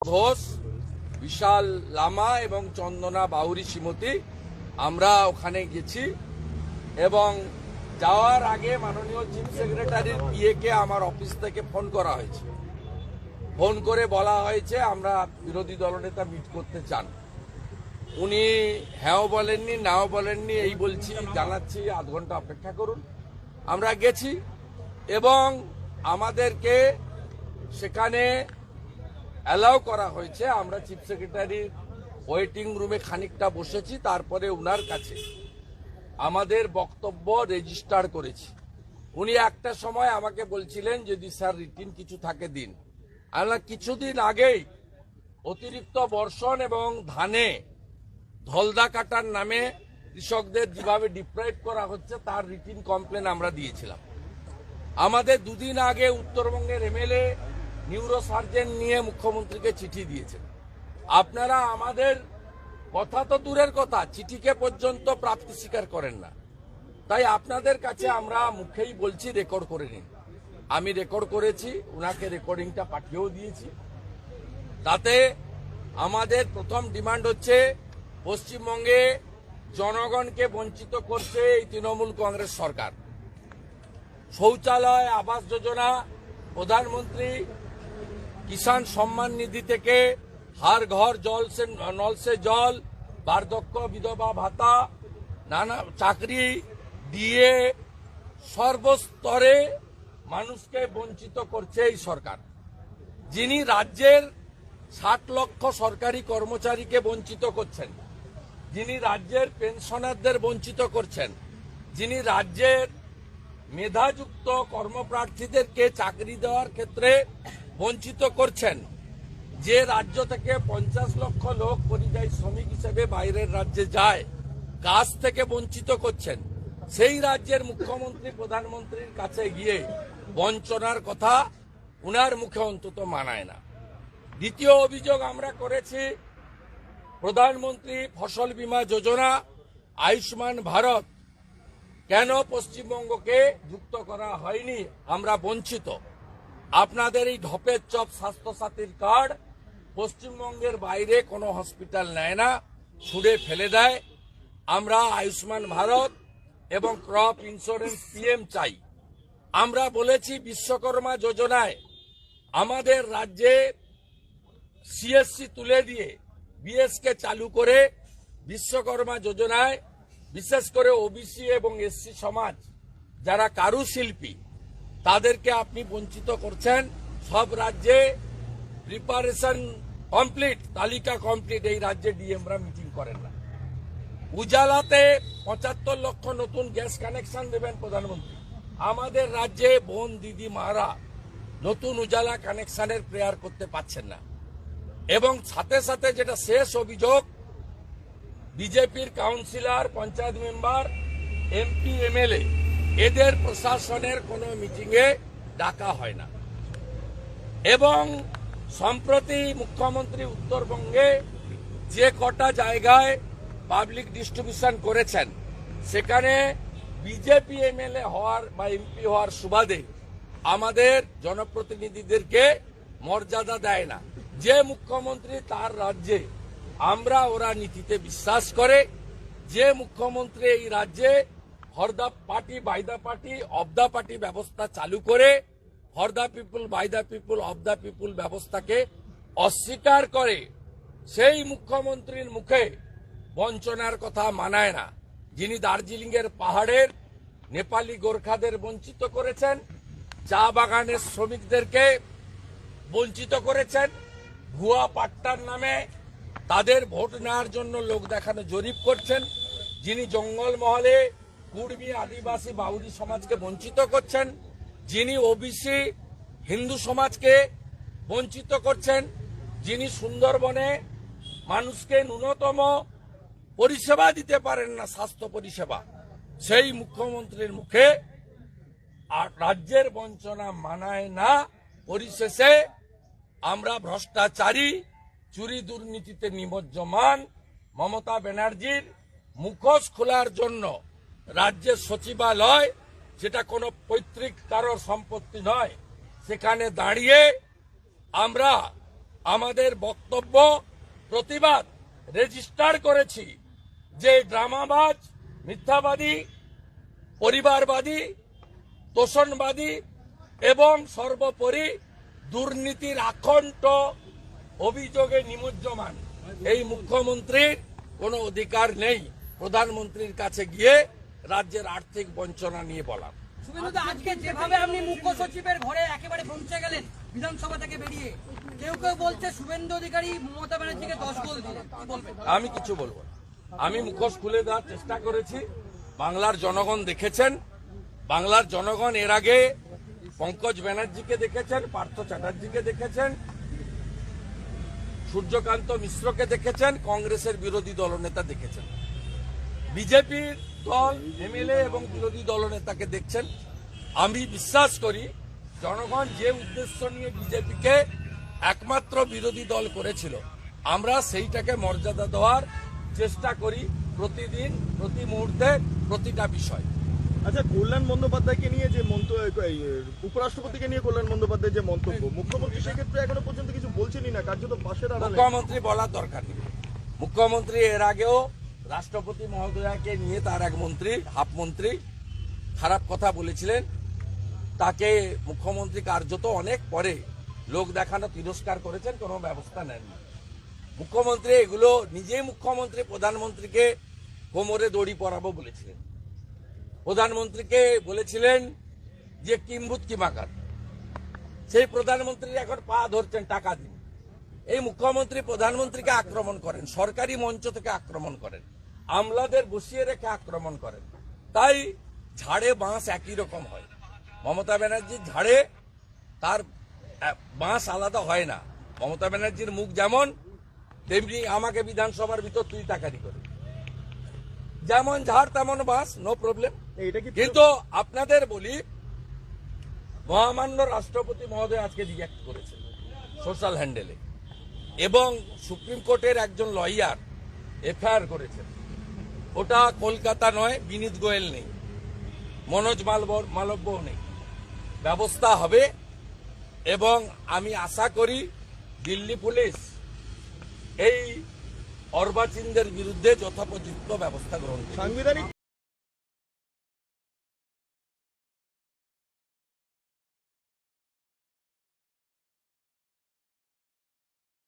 ঘোষ, বিশাল লামা এবং চন্দনা বাউরি শ্রীমতী আমরা ওখানে গেছি এবং যাওয়ার আগে মাননীয় চিফ সেক্রেটারির পিএকে আমার অফিস থেকে ফোন করা হয়েছে। ফোন করে বলা হয়েছে আমরা বিরোধী দলনেতা মিট করতে চান। উনি হ্যাঁও বলেননি, নাও বলেননি, এই বলছি জানাচ্ছি আধ ঘন্টা অপেক্ষা করুন। আমরা গেছি এবং আমাদেরকে সেখানে অ্যালাউ করা হয়েছে। আমরা চিফ সেক্রেটারির ওয়েটিং রুমে খানিকটা বসেছি, তারপরে উনার কাছে আমাদের বক্তব্য রেজিস্টার করেছি। উনি একটা সময় আমাকে বলছিলেন যদি স্যার রিটিন কিছু থাকে দিন। আমরা কিছুদিন আগেই অতিরিক্ত বর্ষণ এবং ধানে ধলদা কাটার নামে কৃষকদের যেভাবে ডিপ্রাইভ করা হচ্ছে তার রিটিন কমপ্লেন আমরা দিয়েছিলাম। আমাদের দুদিন আগে উত্তরবঙ্গের এমএলএ নিউরো সার্জন নিয়ে মুখ্যমন্ত্রীকে চিঠি দিয়েছেন। আপনারা আমাদের কথা তো দূরের কথা, চিঠিকে পর্যন্ত প্রাপ্তি স্বীকার করেন না। তাই আপনাদের কাছে আমরা মুখেই বলছি রেকর্ড করে নিন। আমি রেকর্ড করেছি, উনাকে রেকর্ডিংটা পাঠিয়েও দিয়েছি। তাতে আমাদের প্রথম ডিমান্ড হচ্ছে পশ্চিমবঙ্গে জনগণকে বঞ্চিত করছে এই তৃণমূল কংগ্রেস সরকার। শৌচালয়, আবাস যোজনা, প্রধানমন্ত্রী কিষাণ সম্মান নিধি থেকে হার ঘর জল সে নল সে জল, বার্ধক্য বিধবা ভাতা, নানা চাকরি দিয়ে সর্বস্তরে মানুষকে বঞ্চিত করছে এই সরকার। যিনি রাজ্যের 60 লক্ষ সরকারি কর্মচারীকে বঞ্চিত করছেন, যিনি রাজ্যের পেনশনারদের বঞ্চিত করছেন, যিনি রাজ্যের মেধাযুক্ত কর্মপ্রার্থীদেরকে চাকরি দেওয়ার ক্ষেত্রে বঞ্চিত করছেন, যে রাজ্য থেকে 50 লক্ষ লোক পরিযায়ী শ্রমিক হিসেবে বাইরের রাজ্যে যায়, কাজ থেকে বঞ্চিত করছেন, সেই রাজ্যের মুখ্যমন্ত্রী প্রধানমন্ত্রীর কাছে গিয়ে বঞ্চনার কথা উনার মুখে অন্তত মানায় না। দ্বিতীয় অভিযোগ আমরা করেছি, প্রধানমন্ত্রী ফসল বীমা যোজনা, আয়ুষ্মান ভারত কেন পশ্চিমবঙ্গকে যুক্ত করা হয়নি? আমরা বঞ্চিত। আপনাদের এই ঢপের চপ স্বাস্থ্যসাথীর কার্ড পশ্চিমবঙ্গের বাইরে কোনো হসপিটাল নেয় না, ছুঁড়ে ফেলে দেয়। আমরা আয়ুষ্মান ভারত এবং ক্রপ ইন্স্যুরেন্স পিএম চাই। আমরা বলেছি বিশ্বকর্মা যোজনায় আমাদের রাজ্যে সিএসসি তুলে দিয়ে বিএসকে চালু করে বিশ্বকর্মা যোজনায় বিশেষ করে ওবিসি এবং এসসি সমাজ যারা কারুশিল্পী তাদেরকে আপনি বঞ্চিত করছেন। সব রাজ্যে প্রিপারেশন কমপ্লিট, তালিকা কমপ্লিট, এই রাজ্যে ডিএমরা মিটিং করেন না। উজালাতে 75 লক্ষ নতুন গ্যাস কানেকশন দেবেন প্রধানমন্ত্রী। আমাদের রাজ্যে বোন দিদি মারা নতুন উজালা কানেকশনের প্রেয়ার করতে পারছেন না। এবং সাথে সাথে যেটা শেষ অভিযোগ, বিজেপির councillor, panchayat member, MP, MLA এদের প্রশাসনের কোনো মিটিংয়ে ডাকা হয় না। এবং সম্প্রতি মুখ্যমন্ত্রী উত্তরবঙ্গে যে কটা জায়গায় পাবলিক ডিস্ট্রিবিউশন করেছেন সেখানে বিজেপি এমএলএ হওয়ার বা এমপি হওয়ার সুবাদে আমাদের জনপ্রতিনিধিদেরকে মর্যাদা দেয় না। যে মুখ্যমন্ত্রী তার রাজ্যে আমরা ওরা নীতিতে বিশ্বাস করে, যে মুখ্যমন্ত্রী এই রাজ্যে for the party by the party of the party ব্যবস্থা চালু করে for the people by the people of the people ব্যবস্থাকে অস্বীকার করে, সেই মুখ্যমন্ত্রীর মুখে বঞ্চনার কথা মানায় না। যিনি দার্জিলিং এর পাহাড়ের নেপালি গোর্খাদের বঞ্চিত করেছেন, চা বাগানের শ্রমিকদেরকে বঞ্চিত করেছেন, ভুয়া পাট্টার নামে তাদের ভোট নেওয়ার জন্য লোক দেখানো জরিপ করছেন, যিনি জঙ্গলমহলে কুর্মী, আদিবাসী, বাউরি সমাজকে বঞ্চিত করছেন, যিনি ওবিসি হিন্দু সমাজকে বঞ্চিত করছেন, যিনি সুন্দরবনে মানুষকে ন্যূনতম পরিষেবা দিতে পারেন না, স্বাস্থ্য পরিষেবা, সেই মুখ্যমন্ত্রীর মুখে আর রাজ্যের বঞ্চনা মানায় না। পরিশেষে আমরা ভ্রষ্টাচারী, চুরি দুর্নীতিতে নিমজ্জমান মমতা ব্যানার্জির মুখোশ খোলার জন্য রাজ্যের সচিবালয়, যেটা কোনো পৈতৃক কারোর সম্পত্তি নয়, সেখানে দাঁড়িয়ে আমরা আমাদের বক্তব্য প্রতিবাদ রেজিস্টার করেছি যে ড্রামাবাজ, মিথ্যাবাদী, পরিবারবাদী, তোষণবাদী এবং সর্বোপরি দুর্নীতির আখণ্ড অভিযোগে নিমজ্জমান এই মুখ্যমন্ত্রীর কোনো অধিকার নেই প্রধানমন্ত্রীর কাছে গিয়ে রাজ্যের আর্থিক বঞ্চনা নিয়ে বলার। শুভেন্দুদা, আজকে যেভাবে আপনি মুখ্য সচিবের ঘরে একেবারে পৌঁছে গেলেন বিধানসভা থেকে বেরিয়ে, কেউ কেউ বলছে শুভেন্দু অধিকারী মমতা ব্যানার্জিকে 10 গোল দিলেন, কি বলবেন? আমি কিছু বলবো না। আমি মুখোশ খুলে দেওয়ার চেষ্টা করেছি। বাংলার জনগণ দেখেছেন। বাংলার জনগণ এর আগে পঙ্কজ ব্যানার্জিকে দেখেছেন, পার্থ চ্যাটার্জিকে দেখেছেন, সূর্যকান্ত মিশ্রকে দেখেছেন, কংগ্রেসের বিরোধী দলনেতা দেখেছেন, বিজেপির দল এমএলএ এবং বিরোধী দলনেতাকে দেখছেন। আমি বিশ্বাস করি জনগণ যে উদ্দেশ্য নিয়ে বিজেপিকে একমাত্র বিরোধী দল করেছিল, আমরা সেইটাকে মর্যাদা দেওয়ার চেষ্টা করি প্রতিদিন, প্রতি মুহূর্তে, প্রতিটা বিষয়। আচ্ছা, কল্যাণ বন্দ্যোপাধ্যায়কে নিয়ে যে উপরাষ্ট্রপতিকে নিয়ে কল্যাণ বন্দ্যোপাধ্যায় যে মন্তব্য, মুখ্যমন্ত্রী সেক্ষেত্রে এখনো পর্যন্ত কিছু বলছেনই না, কার্যত পাশের আড়ালে। মুখ্যমন্ত্রী বলার দরকার নেই। মুখ্যমন্ত্রী এর আগেও রাষ্ট্রপতি মহোদয়াকে নিয়ে তার এক মন্ত্রী, হাফ মন্ত্রী খারাপ কথা বলেছিলেন। তাকে মুখ্যমন্ত্রী কার্যত অনেক পরে লোক দেখানো তিরস্কার করেছেন, কোনো ব্যবস্থা নেননি। মুখ্যমন্ত্রী এগুলো নিজেই মুখ্যমন্ত্রী প্রধানমন্ত্রীকে কোমরে দড়ি পরাবো বলেছিলেন। প্রধানমন্ত্রীকে বলেছিলেন যে কিম্বুত কিমাকার। সেই প্রধানমন্ত্রী এখন পা ধরছেন টাকা দিন। এই মুখ্যমন্ত্রী প্রধানমন্ত্রীকে আক্রমণ করেন, সরকারি মঞ্চ থেকে আক্রমণ করেন, আমলাদের বসিয়ে রেখে আক্রমণ করেন। তাই ঝাড়ে বাঁশ একই রকম হয়। মমতা ব্যানার্জির ঝাড়ে তার বাঁশ আলাদা হয় না। মমতা ব্যানার্জির মুখ যেমন, তেমনি আমাকে বিধানসভার ভিতর তুই তাকারি করে, যেমন ঝাড় তেমন বাঁশ, নো প্রবলেম। এটা কি কিন্তু আপনাদের বলি, মহামান্য রাষ্ট্রপতি মহোদয় আজকে রিঅ্যাক্ট করেছেন সোশ্যাল হ্যান্ডেলে, এবং সুপ্রিম কোর্টের একজন লয়ার এফআইআর করেছেন। ওটা কলকাতা নয়, বিনীত গোয়েল নেই, মনোজ মালব্যও নেই। ব্যবস্থা হবে এবং আমি আশা করি দিল্লি পুলিশ এই অর্বাচীনদের বিরুদ্ধে যথোপযুক্ত ব্যবস্থা গ্রহণ করবে। সাংবিধানিক